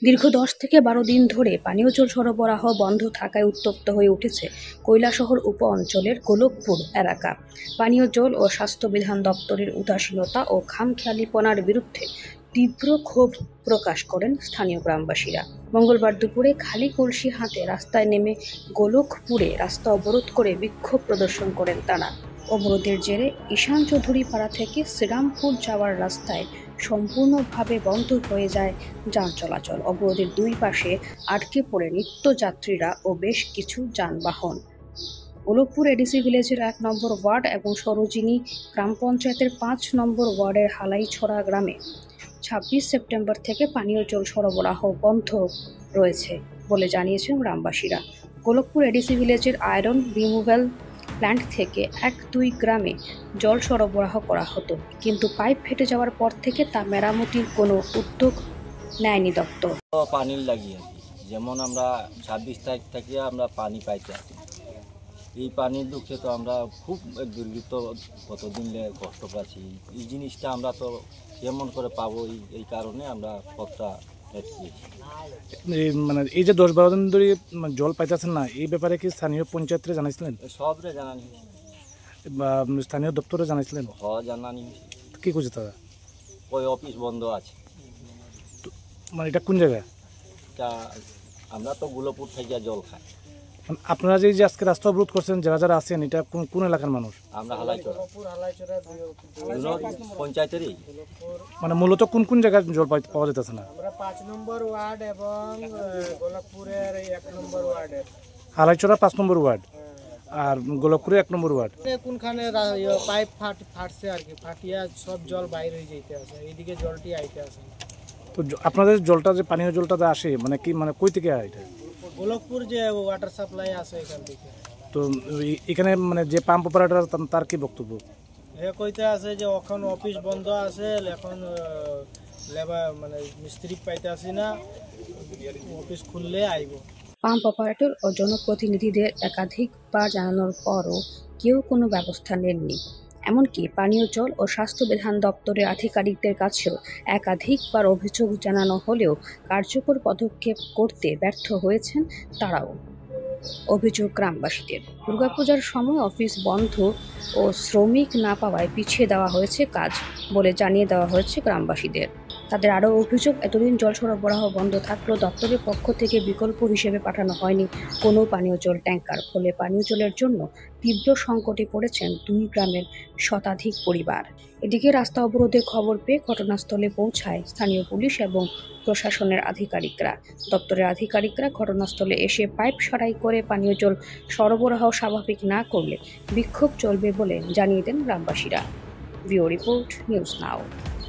দীর্ঘ 10 থেকে 12 দিন ধরে পানীয় জল সরবরাহ বন্ধ থাকায় উত্তপ্ত হয়ে উঠেছে কৈলাসহর উপ অঞ্চলের গোলকপুর এলাকা। পানীয় জল ও স্বাস্থ্য বিধান দপ্তরের উদাসীনতা ও খামখেয়ালিপনার বিরুদ্ধে তীব্র ক্ষোভ প্রকাশ করেন স্থানীয় গ্রামবাসীরা। মঙ্গলবার দুপুরে খালি কলসি হাতে রাস্তায় নেমে গোলকপুরে রাস্তা অবরোধ করে বিক্ষোভ প্রদর্শন করেন তারা। অবরোধের জেরে ঈশান চৌধুরী পাড়া থেকে শ্রীরামপুর যাওয়ার রাস্তায় সম্পূর্ণভাবে বন্ধ হয়ে যায় যান চলাচল। অবরোধের দুই পাশে আটকে পড়ে নিত্যযাত্রীরা ও বেশ কিছু যানবাহন। গোলকপুর এডিসি ভিলেজের 1 নম্বর ওয়ার্ড এবং সরোজিনী গ্রাম পঞ্চায়েতের 5 নম্বর ওয়ার্ডের হালাইছড়া গ্রামে 26 সেপ্টেম্বর থেকে পানীয় জল সরবরাহ বন্ধ রয়েছে বলে জানিয়েছেন গ্রামবাসীরা। গোলকপুর এডিসি ভিলেজের আয়রন রিমুভাল প্ল্যান্ট থেকে 1-2 গ্রামে জল সরবরাহ করা হতো, কিন্তু পাইপ ফেটে যাওয়ার পর থেকে তা মেরামতির কোনো উদ্যোগ নেয়নি দপ্তর। পানির লাগিয়ে যেমন আমরা 26 তারিখ থেকে আমরা পানি পাইতে আসি, এই পানির দুঃখে তো আমরা খুব দুর্গত কতদিন কষ্ট পাচ্ছি। এই জিনিসটা আমরা তো কেমন করে পাবো, এই কারণে আমরা পথটা মানে এই যে 10-12 দিন ধরে জল পাইতেছেন না, এই ব্যাপারে কি স্থানীয় পঞ্চায়েতরে জানাইছিলেন? সবরে জানানি বা স্থানীয় দপ্তরে জানাইছিলেন? জানানি। কি করছে তারা? ওই অফিস বন্ধ আছে। মানে এটা কোন জায়গা? আমরা তো গোলকপুর থেকে জল খাই। আপনারা যে আজকে রাস্তা অবরোধ করছেন, যারা যারা আছেন, এটা কোন এলাকার মানুষ? আমরা হালাইছড়া পঞ্চায়েতেরই। মানে মূলত কোন জায়গায় জল পাওয়া যেতেছে না? আমরা 5 নম্বর ওয়ার্ড এবং গোলকপুরের 1 নম্বর ওয়ার্ডের। হালাইছড়া 5 নম্বর ওয়ার্ড আর গোলকপুরে 1 নম্বর ওয়ার্ড। কোনখানে পাইপ ফাটছে আর কি, ফাটিয়া সব জল বাইরে হয়ে যাইতে আছে, এইদিকে জলটি আইতে আছে। তো আপনাদের জলটা যে পানীয় জলটা আসে মানে কি, মানে কই থেকে হয় এটা? গোলকপুর যে ওয়াটার সাপ্লাই আছে এখান থেকে। তো এখানে মানে যে পাম্প অপারেটর তার কি বক্তব্য? কইতে আছে যে এখন অফিস বন্ধ আছে, এখন লেবার মানে মিস্ত্রি পাইতে আসি না, অফিস খুললে আইব। পাম্প অপারেটর ও জনপ্রতিনিধিদের একাধিকবার জানানোর পরও কেউ কোনো ব্যবস্থা নেননি। এমনকি পানীয় জল ও স্বাস্থ্য বিধান দপ্তরের আধিকারিকদের কাছেও একাধিকবার অভিযোগ জানানো হলেও কার্যকর পদক্ষেপ করতে ব্যর্থ হয়েছেন তারাও। অভিযোগ গ্রামবাসীদের, দুর্গাপূজার সময় অফিস বন্ধ ও শ্রমিক না পাওয়ায় পিছিয়ে দেওয়া হয়েছে কাজ বলে জানিয়ে দেওয়া হয়েছে গ্রামবাসীদের। তাদের আরও অভিযোগ, এতদিন জল সরবরাহ বন্ধ থাকলেও দপ্তরের পক্ষ থেকে বিকল্প হিসেবে পাঠানো হয়নি কোনো পানীয় জল ট্যাঙ্কার। ফলে পানীয় জলের জন্য তীব্র সংকটে পড়েছেন 2 গ্রামের শতাধিক পরিবার। এদিকে রাস্তা অবরোধের খবর পেয়ে ঘটনাস্থলে পৌঁছায় স্থানীয় পুলিশ এবং প্রশাসনের আধিকারিকরা। দপ্তরের আধিকারিকরা ঘটনাস্থলে এসে পাইপ সরাই করে পানীয় জল সরবরাহ স্বাভাবিক না করলে বিক্ষোভ চলবে বলে জানিয়ে দেন গ্রামবাসীরা। ভিও রিপোর্ট, নিউজ নাও।